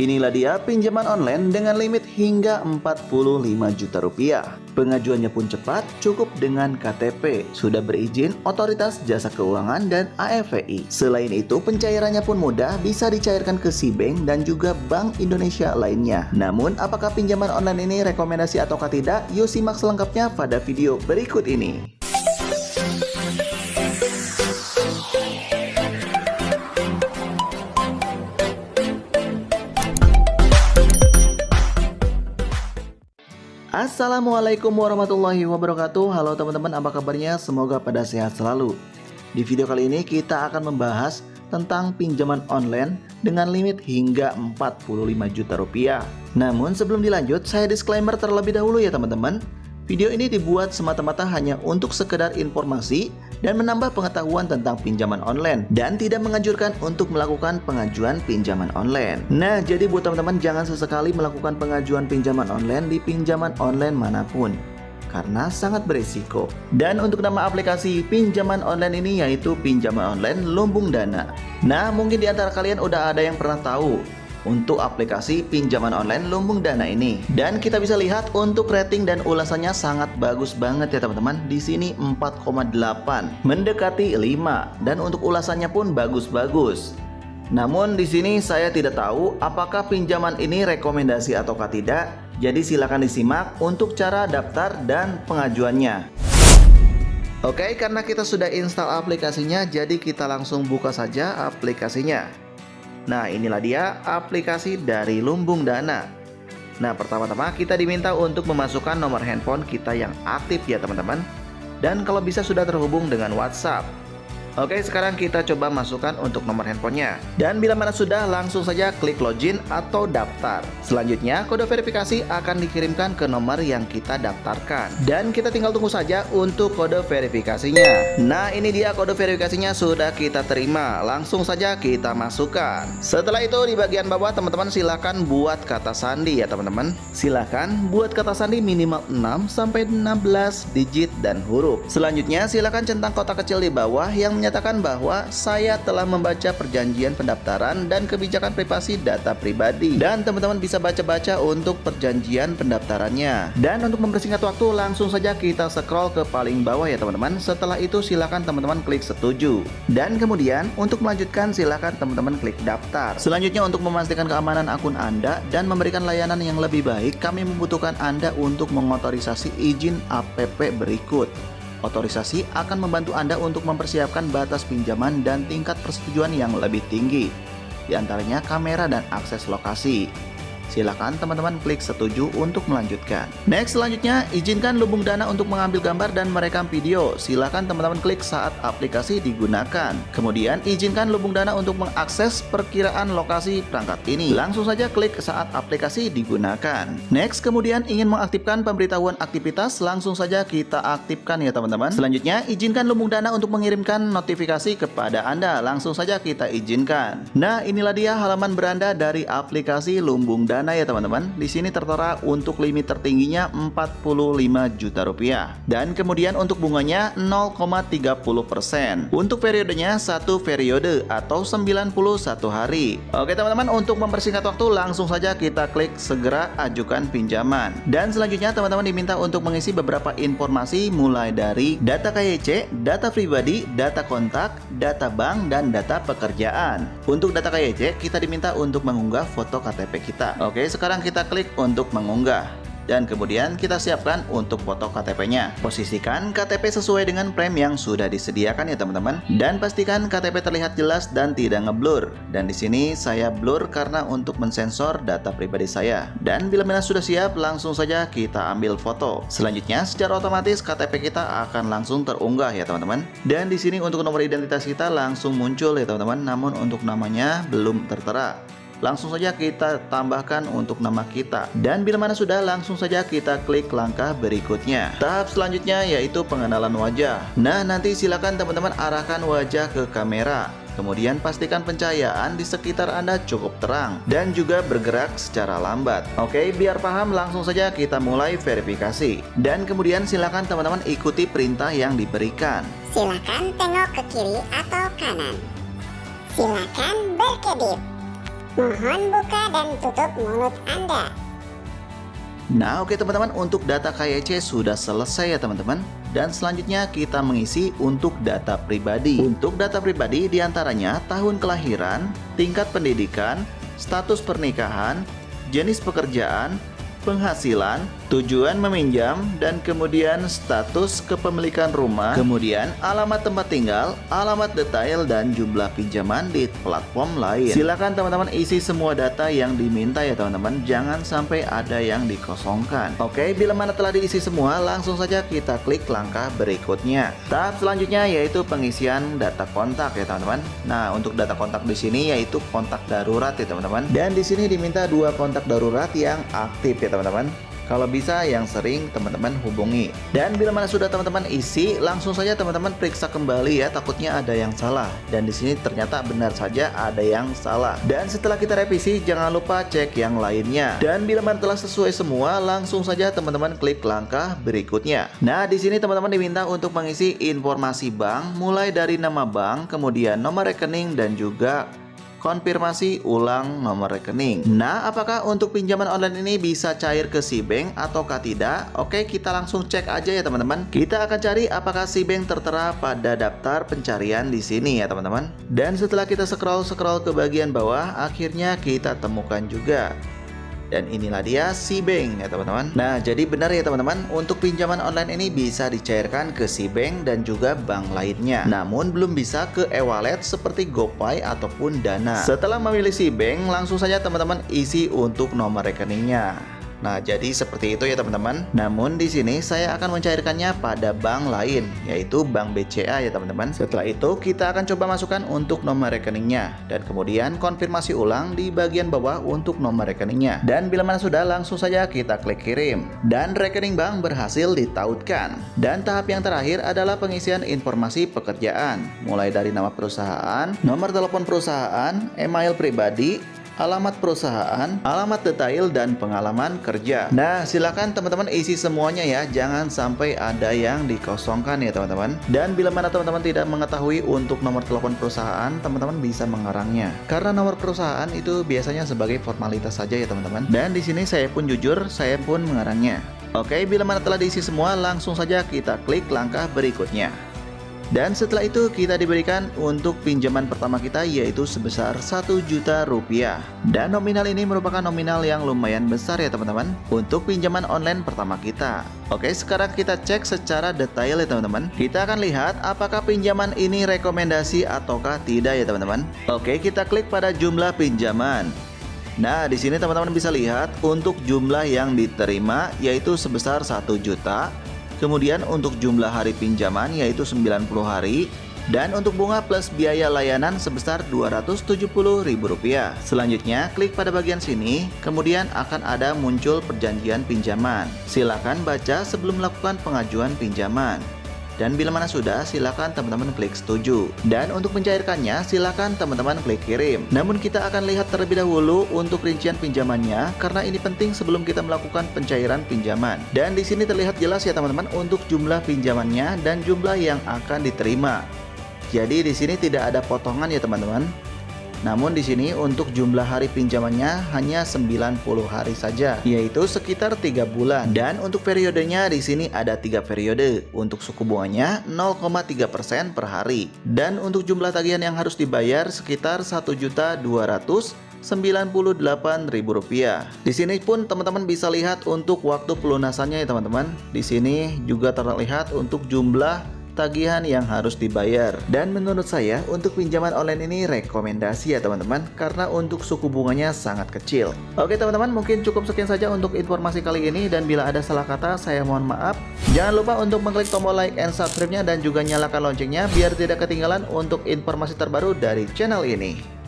Inilah dia pinjaman online dengan limit hingga 45 juta rupiah. Pengajuannya pun cepat, cukup dengan KTP, sudah berizin Otoritas Jasa Keuangan dan AFVI. Selain itu, pencairannya pun mudah, bisa dicairkan ke SIBank dan juga Bank Indonesia lainnya. Namun, apakah pinjaman online ini rekomendasi ataukah tidak? Yuk simak selengkapnya pada video berikut ini. Assalamualaikum warahmatullahi wabarakatuh. Halo teman-teman, apa kabarnya? Semoga pada sehat selalu. Di video kali ini kita akan membahas tentang pinjaman online dengan limit hingga 45 juta rupiah. Namun sebelum dilanjut, saya disclaimer terlebih dahulu ya teman-teman. Video ini dibuat semata-mata hanya untuk sekedar informasi dan menambah pengetahuan tentang pinjaman online dan tidak menganjurkan untuk melakukan pengajuan pinjaman online. Nah, jadi buat teman-teman jangan sesekali melakukan pengajuan pinjaman online di pinjaman online manapun karena sangat berisiko. Dan untuk nama aplikasi pinjaman online ini yaitu pinjaman online Lumbung Dana. Nah, mungkin di antara kalian udah ada yang pernah tahu untuk aplikasi pinjaman online Lumbung Dana ini. Dan kita bisa lihat untuk rating dan ulasannya sangat bagus banget ya teman-teman. Di sini 4,8, mendekati 5 dan untuk ulasannya pun bagus-bagus. Namun di sini saya tidak tahu apakah pinjaman ini rekomendasi ataukah tidak. Jadi silakan disimak untuk cara daftar dan pengajuannya. Oke, karena kita sudah install aplikasinya, jadi kita langsung buka saja aplikasinya. Nah, inilah dia aplikasi dari Lumbung Dana. Nah, pertama-tama kita diminta untuk memasukkan nomor handphone kita yang aktif ya teman-teman. Dan kalau bisa sudah terhubung dengan WhatsApp. Oke, sekarang kita coba masukkan untuk nomor handphonenya. Dan bila mana sudah, langsung saja klik login atau daftar. Selanjutnya, kode verifikasi akan dikirimkan ke nomor yang kita daftarkan. Dan kita tinggal tunggu saja untuk kode verifikasinya. Nah, ini dia kode verifikasinya sudah kita terima. Langsung saja kita masukkan. Setelah itu di bagian bawah teman-teman silakan buat kata sandi ya teman-teman. Silakan buat kata sandi minimal 6 sampai 16 digit dan huruf. Selanjutnya silakan centang kotak kecil di bawah yang menyatakan bahwa saya telah membaca perjanjian pendaftaran dan kebijakan privasi data pribadi. Dan teman-teman bisa baca-baca untuk perjanjian pendaftarannya. Dan untuk mempersingkat waktu, langsung saja kita scroll ke paling bawah ya teman-teman. Setelah itu silakan teman-teman klik setuju. Dan kemudian untuk melanjutkan silakan teman-teman klik daftar. Selanjutnya untuk memastikan keamanan akun Anda dan memberikan layanan yang lebih baik, kami membutuhkan Anda untuk mengotorisasi izin APP berikut. Otorisasi akan membantu Anda untuk mempersiapkan batas pinjaman dan tingkat persetujuan yang lebih tinggi, di antaranya kamera dan akses lokasi. Silakan teman-teman klik setuju untuk melanjutkan. Next, selanjutnya izinkan Lumbung Dana untuk mengambil gambar dan merekam video. Silakan teman-teman klik saat aplikasi digunakan. Kemudian izinkan Lumbung Dana untuk mengakses perkiraan lokasi perangkat ini. Langsung saja klik saat aplikasi digunakan. Next, kemudian ingin mengaktifkan pemberitahuan aktivitas, langsung saja kita aktifkan ya teman-teman. Selanjutnya izinkan Lumbung Dana untuk mengirimkan notifikasi kepada Anda. Langsung saja kita izinkan. Nah, inilah dia halaman beranda dari aplikasi Lumbung Dana ya teman-teman. Di sini tertera untuk limit tertingginya 45 juta rupiah. Dan kemudian untuk bunganya 0,30%. Untuk periodenya 1 periode atau 91 hari. Oke teman-teman, untuk mempersingkat waktu langsung saja kita klik segera ajukan pinjaman. Dan selanjutnya teman-teman diminta untuk mengisi beberapa informasi mulai dari data KYC, data pribadi, data kontak, data bank, dan data pekerjaan. Untuk data KYC kita diminta untuk mengunggah foto KTP kita. Oke, sekarang kita klik untuk mengunggah. Dan kemudian kita siapkan untuk foto KTP-nya. Posisikan KTP sesuai dengan frame yang sudah disediakan ya teman-teman. Dan pastikan KTP terlihat jelas dan tidak ngeblur. Dan di sini saya blur karena untuk mensensor data pribadi saya. Dan bila mana sudah siap, langsung saja kita ambil foto. Selanjutnya, secara otomatis KTP kita akan langsung terunggah ya teman-teman. Dan di sini untuk nomor identitas kita langsung muncul ya teman-teman. Namun untuk namanya belum tertera. Langsung saja kita tambahkan untuk nama kita. Dan bila mana sudah, langsung saja kita klik langkah berikutnya. Tahap selanjutnya yaitu pengenalan wajah. Nah, nanti silakan teman-teman arahkan wajah ke kamera. Kemudian pastikan pencahayaan di sekitar Anda cukup terang dan juga bergerak secara lambat. Oke, biar paham langsung saja kita mulai verifikasi. Dan kemudian silakan teman-teman ikuti perintah yang diberikan. Silakan tengok ke kiri atau kanan. Silakan berkedip. Mohon buka dan tutup mulut Anda. Nah oke teman-teman, untuk data KYC sudah selesai ya teman-teman. Dan selanjutnya kita mengisi untuk data pribadi. Untuk data pribadi diantaranya tahun kelahiran, tingkat pendidikan, status pernikahan, jenis pekerjaan, penghasilan, tujuan meminjam, dan kemudian status kepemilikan rumah, kemudian alamat tempat tinggal, alamat detail, dan jumlah pinjaman di platform lain. Silakan teman-teman isi semua data yang diminta ya teman-teman, jangan sampai ada yang dikosongkan. Oke, bila mana telah diisi semua, langsung saja kita klik langkah berikutnya. Tahap selanjutnya yaitu pengisian data kontak ya teman-teman. Nah, untuk data kontak di sini yaitu kontak darurat ya teman-teman. Dan di sini diminta 2 kontak darurat yang aktif ya teman-teman. Kalau bisa yang sering teman-teman hubungi. Dan bila mana sudah teman-teman isi, langsung saja teman-teman periksa kembali ya, takutnya ada yang salah. Dan di sini ternyata benar saja ada yang salah. Dan setelah kita revisi, jangan lupa cek yang lainnya. Dan bila mana telah sesuai semua, langsung saja teman-teman klik langkah berikutnya. Nah, di sini teman-teman diminta untuk mengisi informasi bank, mulai dari nama bank, kemudian nomor rekening, dan juga konfirmasi ulang nomor rekening. Nah, apakah untuk pinjaman online ini bisa cair ke SeaBank ataukah tidak? Oke, kita langsung cek aja ya teman-teman. Kita akan cari apakah SeaBank tertera pada daftar pencarian di sini ya teman-teman. Dan setelah kita scroll ke bagian bawah, akhirnya kita temukan juga. Dan inilah dia SeaBank ya teman-teman. Nah, jadi benar ya teman-teman, untuk pinjaman online ini bisa dicairkan ke SeaBank dan juga bank lainnya. Namun belum bisa ke e-wallet seperti GoPay ataupun Dana. Setelah memilih SeaBank, langsung saja teman-teman isi untuk nomor rekeningnya. Nah, jadi seperti itu ya teman-teman. Namun di sini saya akan mencairkannya pada bank lain, yaitu Bank BCA ya teman-teman. Setelah itu kita akan coba masukkan untuk nomor rekeningnya dan kemudian konfirmasi ulang di bagian bawah untuk nomor rekeningnya. Dan bila mana sudah, langsung saja kita klik kirim. Dan rekening bank berhasil ditautkan. Dan tahap yang terakhir adalah pengisian informasi pekerjaan, mulai dari nama perusahaan, nomor telepon perusahaan, email pribadi, alamat perusahaan, alamat detail, dan pengalaman kerja. Nah, silakan teman-teman isi semuanya ya, jangan sampai ada yang dikosongkan ya teman-teman. Dan bila mana teman-teman tidak mengetahui untuk nomor telepon perusahaan, teman-teman bisa mengarangnya. Karena nomor perusahaan itu biasanya sebagai formalitas saja ya teman-teman. Dan di sini saya pun jujur, saya pun mengarangnya. Oke, bila mana telah diisi semua, langsung saja kita klik langkah berikutnya. Dan setelah itu kita diberikan untuk pinjaman pertama kita yaitu sebesar Rp1.000.000. Dan nominal ini merupakan nominal yang lumayan besar ya teman-teman untuk pinjaman online pertama kita. Oke, sekarang kita cek secara detail ya teman-teman. Kita akan lihat apakah pinjaman ini rekomendasi ataukah tidak ya teman-teman. Oke, kita klik pada jumlah pinjaman. Nah, di sini teman-teman bisa lihat untuk jumlah yang diterima yaitu sebesar 1 juta. Kemudian untuk jumlah hari pinjaman yaitu 90 hari. Dan untuk bunga plus biaya layanan sebesar Rp270.000. Selanjutnya klik pada bagian sini, kemudian akan ada muncul perjanjian pinjaman. Silakan baca sebelum melakukan pengajuan pinjaman. Dan bila mana sudah, silakan teman-teman klik setuju. Dan untuk mencairkannya, silakan teman-teman klik kirim. Namun kita akan lihat terlebih dahulu untuk rincian pinjamannya, karena ini penting sebelum kita melakukan pencairan pinjaman. Dan di sini terlihat jelas ya teman-teman untuk jumlah pinjamannya dan jumlah yang akan diterima. Jadi di sini tidak ada potongan ya teman-teman. Namun di sini untuk jumlah hari pinjamannya hanya 90 hari saja, yaitu sekitar 3 bulan. Dan untuk periodenya di sini ada 3 periode. Untuk suku bunganya 0,3% per hari. Dan untuk jumlah tagihan yang harus dibayar sekitar Rp1.298.000. Di sini pun teman-teman bisa lihat untuk waktu pelunasannya ya teman-teman. Di sini juga terlihat untuk jumlah tagihan yang harus dibayar. Dan menurut saya untuk pinjaman online ini rekomendasi ya teman-teman, karena untuk suku bunganya sangat kecil. Oke teman-teman, mungkin cukup sekian saja untuk informasi kali ini, dan bila ada salah kata saya mohon maaf. Jangan lupa untuk mengklik tombol like and subscribe-nya dan juga nyalakan loncengnya biar tidak ketinggalan untuk informasi terbaru dari channel ini.